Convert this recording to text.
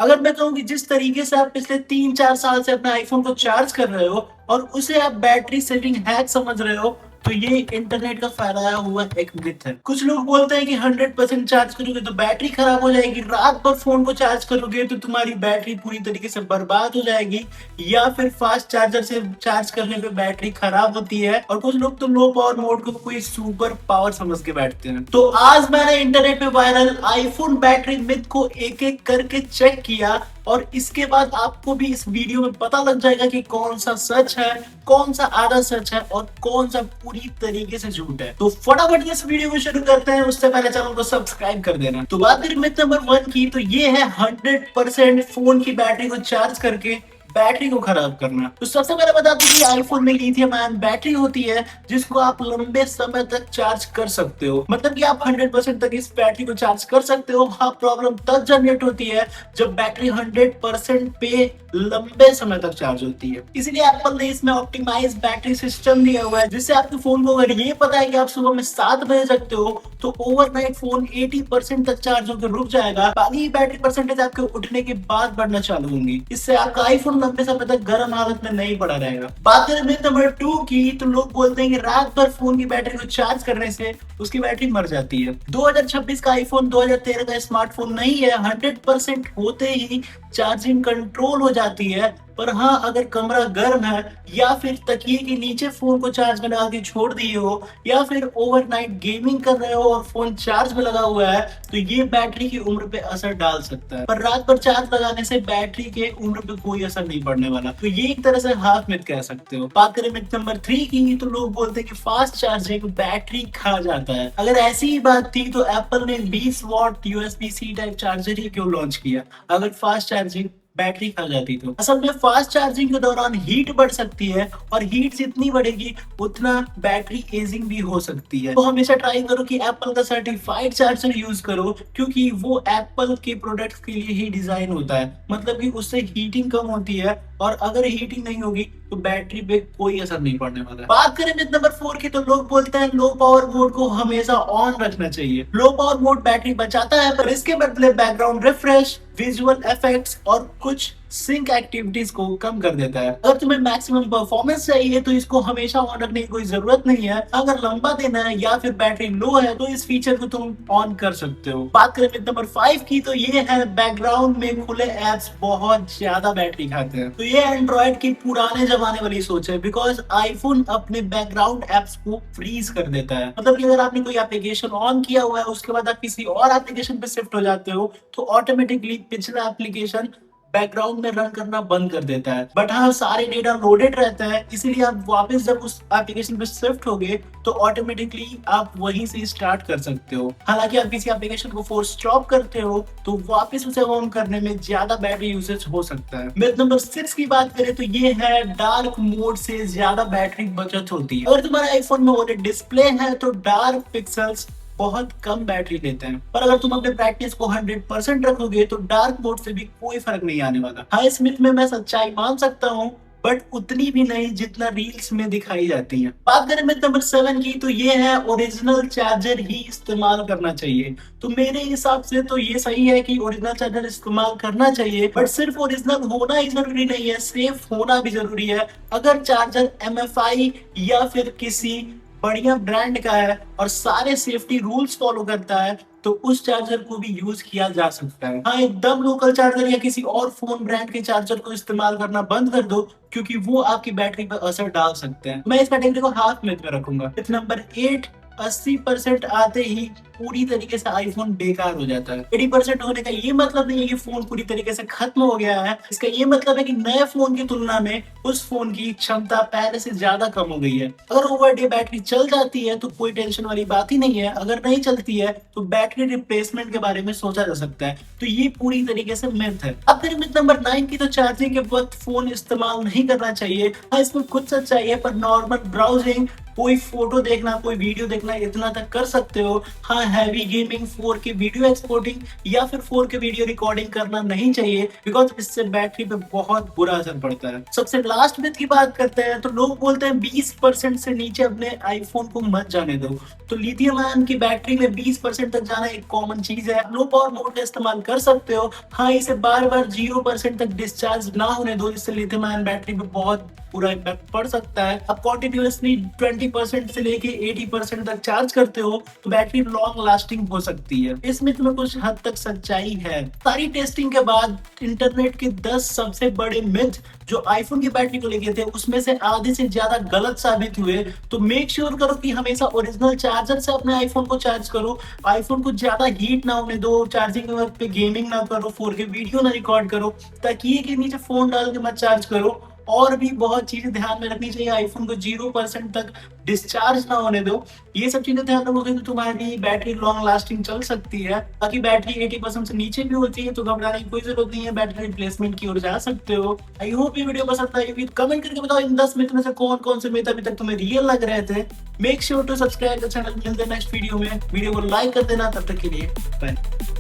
अगर मैं कहूँ कि जिस तरीके से आप पिछले 3-4 साल से अपने आईफोन को चार्ज कर रहे हो और उसे आप बैटरी सेविंग हैक समझ रहे हो, तो ये इंटरनेट का फैलाया हुआ एक मिथ है। कुछ लोग बोलते हैं कि 100% चार्ज करोगे तो बैटरी खराब हो जाएगी, रात भर फोन को चार्ज करोगे तो तुम्हारी बैटरी पूरी तरीके से बर्बाद हो जाएगी, या फिर फास्ट चार्जर से चार्ज करने पे बैटरी खराब होती है, और कुछ लोग तो लो पावर मोड को कोई सुपर पावर समझ के बैठते हैं। तो आज मैंने इंटरनेट पे वायरल आईफोन बैटरी मिथ को एक एक करके चेक किया, और इसके बाद आपको भी इस वीडियो में पता लग जाएगा कि कौन सा सच है, कौन सा आधा सच है और कौन सा पूरी तरीके से झूठ है। तो फटाफट इस वीडियो को शुरू करते हैं, उससे पहले चैनल को सब्सक्राइब कर देना। तो बात करें मिथ नंबर 1 की, तो ये है 100% फोन की बैटरी को चार्ज करके बैटरी को खराब करना। तो सबसे पहले बता दूं कि आईफोन में लिथियम आयन बैटरी होती है जिसको आप लंबे समय तक चार्ज कर सकते हो, मतलब कि आप 100% तक इस बैटरी को चार्ज कर सकते हो। हाँ, प्रॉब्लम तब जनरेट होती है जब बैटरी 100% पे लंबे समय तक चार्ज होती है। इसलिए एप्पल ने इसमें ऑप्टिमाइज बैटरी सिस्टम दिया हुआ है, जिससे आपके फोन को अगर ये पता है कि आप सुबह में 7 बजे सकते हो तो ओवरनाइट फोन 80% तक चार्ज होकर रुक जाएगा, बाकी बैटरी परसेंटेज आपके उठने के बाद बढ़ना चालू होंगी। इससे आपका आईफोन लंबे समय तक गर्म हालत में नहीं पड़ा रहेगा। बात करें मिथ नंबर 2 की, तो लोग बोलते हैं कि रात भर फोन की बैटरी को चार्ज करने से उसकी बैटरी मर जाती है। 2026 का आईफोन 2013 का स्मार्टफोन नहीं है, 100% होते ही चार्जिंग कंट्रोल हो जाती है। पर हाँ, अगर कमरा गर्म है या फिर तकिए के नीचे फोन को चार्ज में लगा के छोड़ दिए हो, या फिर ओवरनाइट गेमिंग कर रहे हो और फोन चार्ज में लगा हुआ है, तो ये बैटरी की उम्र पे असर डाल सकता है। पर रात भर चार्ज लगाने से बैटरी के उम्र पे कोई असर नहीं पड़ने वाला, तो ये एक तरह से हाफ मिथ कह सकते हो। बात करें मिथ नंबर 3 की, तो लोग बोलते हैं कि फास्ट चार्जिंग बैटरी खा जाता है। अगर ऐसी ही बात थी तो एप्पल ने 20 वॉट USB-C टाइप चार्जर ही क्यों लॉन्च किया, अगर फास्ट चार्जिंग बैटरी खा जाती तो। असल में फास्ट चार्जिंग के दौरान हीट बढ़ सकती है, और हीट जितनी बढ़ेगी उतना बैटरी एजिंग भी हो सकती है। तो हमेशा ट्राई करो कि एप्पल का सर्टिफाइड चार्जर यूज करो, क्योंकि वो एप्पल के प्रोडक्ट्स के लिए ही डिजाइन होता है, मतलब कि उससे हीटिंग कम होती है, और अगर हीटिंग नहीं होगी तो बैटरी पे कोई असर नहीं पड़ने वाला है। बात करें मिथ नंबर 4 की, तो लोग बोलते हैं लो पावर मोड को हमेशा ऑन रखना चाहिए। लो पावर मोड बैटरी बचाता है, पर इसके बदले बैकग्राउंड रिफ्रेश, विजुअल इफेक्ट्स और कुछ सिंक एक्टिविटीज को कम कर देता है। अगर तुम्हें मैक्सिमम परफॉर्मेंस चाहिए तो इसको हमेशा ऑन रखने की कोई जरूरत नहीं है। अगर लंबा देना है या फिर बैटरी लो है तो इस फीचर को तुम ऑन कर सकते हो। बात करें मिथ नंबर 5 की, तो ये है बैकग्राउंड में खुले एप्स बहुत ज्यादा बैटरी खाते हैं। तो ये एंड्रॉइड की पुराने जमाने वाली सोच है, बिकॉज आईफोन अपने बैकग्राउंड एप्स को फ्रीज कर देता है। मतलब कि अगर आपने कोई एप्लीकेशन ऑन किया हुआ है, उसके बाद आप किसी और एप्लीकेशन पे शिफ्ट हो जाते हो, तो ऑटोमेटिकली पिछला एप्लीकेशन बैकग्राउंड में रन करना बंद कर देता है। बट हाँ, सारे डेटा लोडेड रहता है, इसीलिए आप वापस जब उस एप्लीकेशन पे शिफ्ट होगे तो ऑटोमेटिकली आप वहीं से स्टार्ट कर सकते हो। हालांकि आप किसी एप्लीकेशन को फोर्स स्टॉप करते हो तो वापस उसे ऑन करने में ज्यादा बैटरी यूसेज हो सकता है। मिथ नंबर 6 की बात करें तो ये है डार्क मोड से ज्यादा बैटरी बचत होती है। अगर तुम्हारे आईफोन में OLED डिस्प्ले है तो डार्क पिक्सल्स बहुत कम बैटरी लेते हैं, पर अगर तुम अपने प्रैक्टिस को 100% रखोगे तो डार्क मोड से भी कोई फर्क नहीं आने वाला। हाँ, इस मिथ में मैं सच्चाई मान सकता हूँ, बट उतनी भी नहीं जितना रील्स में दिखाई जाती है। बात करें मिथ नंबर 7 की, तो ये है ओरिजिनल चार्जर ही इस्तेमाल करना चाहिए। तो मेरे हिसाब से तो ये सही है कि ओरिजिनल चार्जर इस्तेमाल करना चाहिए, बट सिर्फ ओरिजिनल होना ही जरूरी नहीं है, सेफ होना भी जरूरी है। अगर चार्जर MFI या फिर किसी बढ़िया ब्रांड का है और सारे सेफ्टी रूल्स फॉलो करता है तो उस चार्जर को भी यूज किया जा सकता है। हाँ, एकदम लोकल चार्जर या किसी और फोन ब्रांड के चार्जर को इस्तेमाल करना बंद कर दो, क्योंकि वो आपकी बैटरी पर असर डाल सकते हैं। मैं इस कैटेगरी को हाफ मिथ में रखूंगा। मिथ नंबर 8, 80% आते ही पूरी तरीके से आईफोन बेकार हो जाता है। 80% होने का ये मतलब नहीं है कि फोन पूरी तरीके से खत्म हो गया है, इसका ये मतलब है कि नए फोन की तुलना में उस फोन की क्षमता पहले से ज्यादा कम हो गई है। अगर ओवरडे बैटरी चल जाती है तो कोई टेंशन वाली बात ही नहीं है, अगर नहीं चलती है तो बैटरी रिप्लेसमेंट के बारे में सोचा जा सकता है। तो ये पूरी तरीके से मिथ है। अब फिर मिथ नंबर 9 की, तो चार्जिंग के वक्त फोन इस्तेमाल नहीं करना चाहिए। हाँ, इसमें कुछ सच्चाई है, पर नॉर्मल ब्राउजिंग, कोई फोटो देखना, कोई वीडियो देखना, इतना तक कर सकते हो। हाँ, heavy gaming, 4K video exporting या फिर 4K वीडियो रिकॉर्डिंग करना नहीं चाहिए, बिकॉज इससे बैटरी पे बहुत बुरा असर पड़ता है। सबसे लास्ट मिथ की बात करते हैं तो लोग बोलते हैं 20% से नीचे अपने आईफोन को मत जाने दो। तो लिथियम आयन की बैटरी में 20% तक जाना एक कॉमन चीज है। लो पावर मोड का इस्तेमाल कर सकते हो। हाँ, इसे बार बार 0% तक डिस्चार्ज ना होने दो, जिससे लिथियम आयन बैटरी पे बहुत पूरा इम्पैक्ट पड़ सकता है। अब कॉन्टिन्यूअसली 20% से लेके 80% तक चार्ज करते हो तो बैटरी लॉन्ग लास्टिंग हो सकती है। इस मिथ में कुछ हद तक सच्चाई है। सारी टेस्टिंग के बाद इंटरनेट के 10 सबसे बड़े मिथ जो आईफोन की बैटरी को लेके थे उसमें से आधे से ज्यादा गलत साबित हुए। तो मेक श्योर करो कि हमेशा ओरिजिनल चार्जर से अपने आईफोन को चार्ज करो। आईफोन को ज्यादा हीट ना होने दो। चार्जिंग के वक्त पे गेमिंग ना करो। 4K वीडियो ना रिकॉर्ड करो। ताकि के नीचे फोन डाल के मत चार्ज करो। और भी बहुत चीजें ध्यान में रखनी चाहिए। आईफोन को 0% तक डिस्चार्ज ना होने दो। ये सब चीजें ध्यान रखोगे तो तुम्हारी बैटरी लॉन्ग लास्टिंग चल सकती है। बाकी बैटरी 80% से नीचे भी होती है तो घबराने की कोई जरूरत नहीं है। बैटरी रिप्लेसमेंट की ओर जा सकते हो। आई होप ये वीडियो पसंद आई होगी। कमेंट करके बताओ इन 10 मिथ में से कौन कौन से मिथ अभी तक तुम्हें रियल लग रहे थे। Make sure to subscribe the channel. मिलते हैं नेक्स्ट वीडियो में। वीडियो को लाइक कर देना। तब तक के लिए बाय।